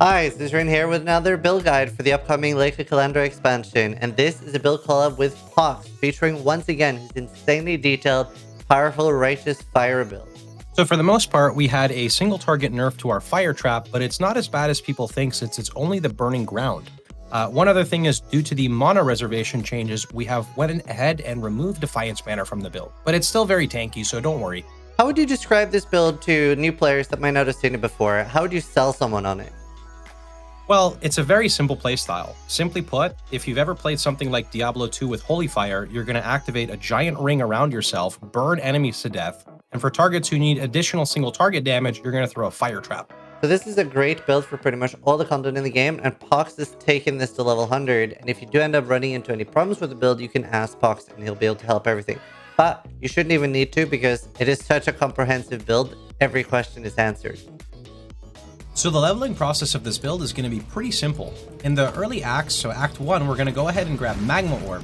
Hi, Zizaran here with another build guide for the upcoming Lake of Kalandra expansion, and this is a build collab with Pohx, featuring once again his insanely detailed, powerful Righteous Fire build. So for the most part, we had a single target nerf to our fire trap, but it's not as bad as people think since it's only the burning ground. One other thing is, due to the mana reservation changes, we have went ahead and removed Defiance Banner from the build, but it's still very tanky, so don't worry. How would you describe this build to new players that might not have seen it before? How would you sell someone on it? Well, it's a very simple playstyle. Simply put, if you've ever played something like Diablo 2 with Holy Fire, you're going to activate a giant ring around yourself, burn enemies to death, and for targets who need additional single target damage, you're going to throw a fire trap. So this is a great build for pretty much all the content in the game, and Pohx has taken this to level 100, and if you do end up running into any problems with the build, you can ask Pohx and he'll be able to help everything. But you shouldn't even need to, because it is such a comprehensive build, every question is answered. So the leveling process of this build is going to be pretty simple. In the early acts, so Act 1, we're going to go ahead and grab Magma Orb.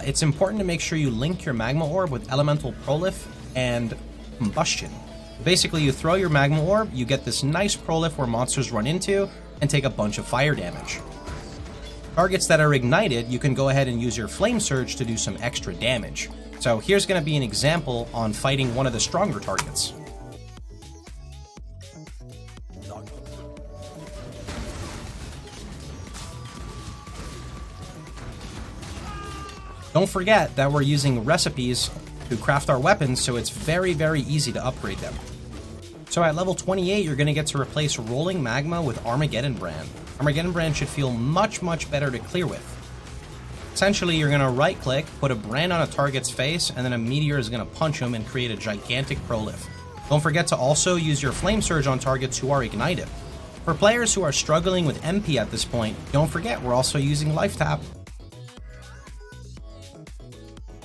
It's important to make sure you link your Magma Orb with Elemental Prolif and Combustion. Basically, you throw your Magma Orb, you get this nice Prolif where monsters run into, and take a bunch of fire damage. Targets that are ignited, you can go ahead and use your Flame Surge to do some extra damage. So here's going to be an example on fighting one of the stronger targets. Don't forget that we're using recipes to craft our weapons, so it's very, very easy to upgrade them. So at level 28, you're going to get to replace Rolling Magma with Armageddon Brand. Armageddon Brand should feel much, much better to clear with. Essentially, you're going to right-click, put a brand on a target's face, and then a meteor is going to punch him and create a gigantic Prolif. Don't forget to also use your Flame Surge on targets who are ignited. For players who are struggling with MP at this point, don't forget we're also using Life Tap.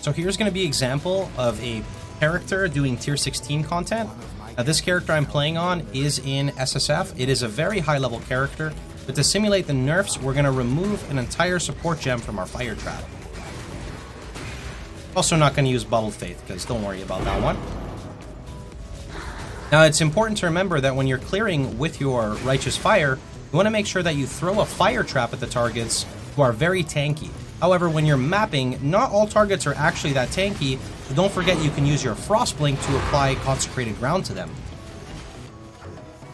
So here's going to be an example of a character doing tier 16 content. Now this character I'm playing on is in SSF. It is a very high level character, but to simulate the nerfs, we're going to remove an entire support gem from our fire trap. Also not going to use Bottled Faith, because don't worry about that one. Now it's important to remember that when you're clearing with your Righteous Fire, you want to make sure that you throw a fire trap at the targets who are very tanky. However, when you're mapping, not all targets are actually that tanky, so don't forget you can use your Frostblink to apply Consecrated Ground to them.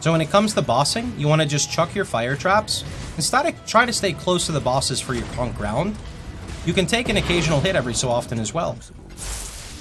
So when it comes to bossing, you want to just chuck your fire traps. Instead of trying to stay close to the bosses for your punk ground, you can take an occasional hit every so often as well.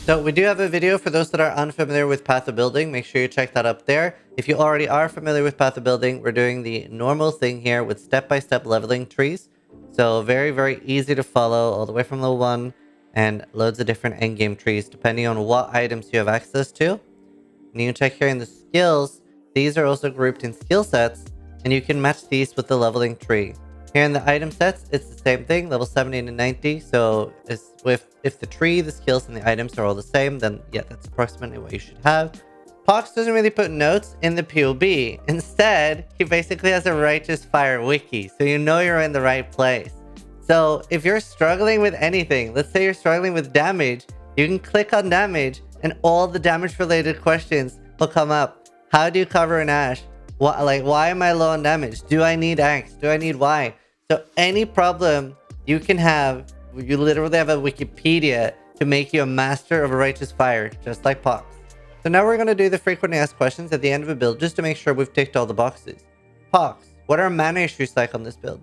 So we do have a video for those that are unfamiliar with Path of Building. Make sure you check that up there. If you already are familiar with Path of Building, we're doing the normal thing here with step-by-step leveling trees. So very, very easy to follow all the way from level 1 and loads of different endgame trees depending on what items you have access to. And you can check here in the skills, these are also grouped in skill sets and you can match these with the leveling tree. Here in the item sets, it's the same thing, level 70 to 90. So if the tree, the skills, and the items are all the same, then yeah, that's approximately what you should have. Pohx doesn't really put notes in the PoB. Instead, he basically has a Righteous Fire wiki, so you know you're in the right place. So if you're struggling with anything, let's say you're struggling with damage, you can click on damage and all the damage related questions will come up. How do you cover an Ash? Why am I low on damage? Do I need X? Do I need Y? So any problem you can have, you literally have a Wikipedia to make you a master of a Righteous Fire, just like Pohx. So now we're going to do the frequently asked questions at the end of a build just to make sure we've ticked all the boxes. Pohx, what are mana issues like on this build?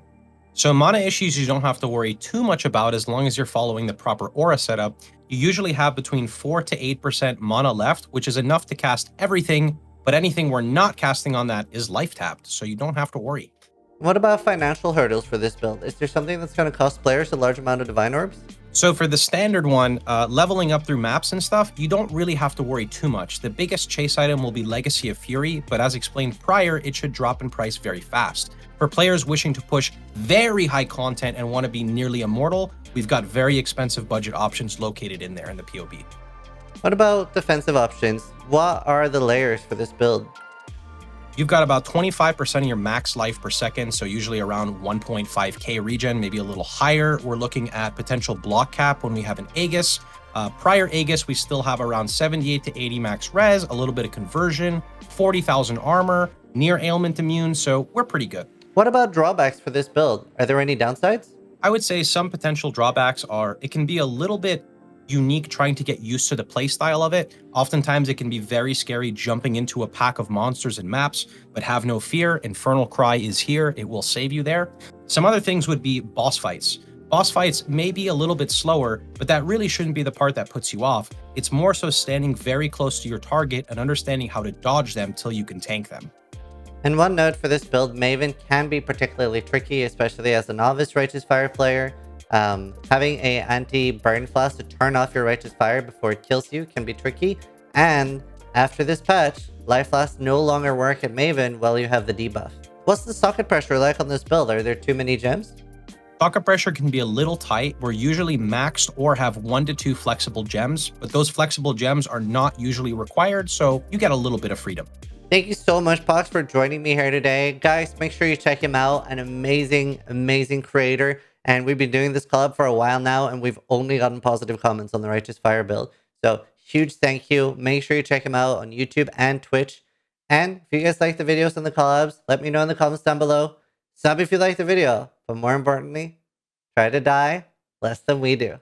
So mana issues you don't have to worry too much about as long as you're following the proper aura setup. You usually have between 4 to 8% mana left, which is enough to cast everything, but anything we're not casting on that is life tapped, so you don't have to worry. What about financial hurdles for this build? Is there something that's going to cost players a large amount of Divine Orbs? So for the standard one, leveling up through maps and stuff, you don't really have to worry too much. The biggest chase item will be Legacy of Fury, but as explained prior, it should drop in price very fast. For players wishing to push very high content and want to be nearly immortal, we've got very expensive budget options located in there in the PoB. What about defensive options? What are the layers for this build? You've got about 25% of your max life per second, so usually around 1.5k regen, maybe a little higher. We're looking at potential block cap when we have an Aegis. Prior Aegis, we still have around 78 to 80 max res, a little bit of conversion, 40,000 armor, near ailment immune, so we're pretty good. What about drawbacks for this build? Are there any downsides? I would say some potential drawbacks are it can be a little bit unique trying to get used to the playstyle of it. Oftentimes, it can be very scary jumping into a pack of monsters and maps, but have no fear. Infernal Cry is here. It will save you there. Some other things would be boss fights. Boss fights may be a little bit slower, but that really shouldn't be the part that puts you off. It's more so standing very close to your target and understanding how to dodge them till you can tank them. And one note for this build, Maven can be particularly tricky, especially as a novice Righteous Fire player. Having a anti-burn flask to turn off your Righteous Fire before it kills you can be tricky. And after this patch, Life Flasks no longer work at Maven while you have the debuff. What's the socket pressure like on this build? Are there too many gems? Socket pressure can be a little tight. We're usually maxed or have 1 to 2 flexible gems, but those flexible gems are not usually required, so you get a little bit of freedom. Thank you so much, Pohx, for joining me here today. Guys, make sure you check him out. An amazing, amazing creator. And we've been doing this collab for a while now, and we've only gotten positive comments on the Righteous Fire build. So huge thank you. Make sure you check him out on YouTube and Twitch. And if you guys like the videos and the collabs, let me know in the comments down below. Sub if you like the video. But more importantly, try to die less than we do.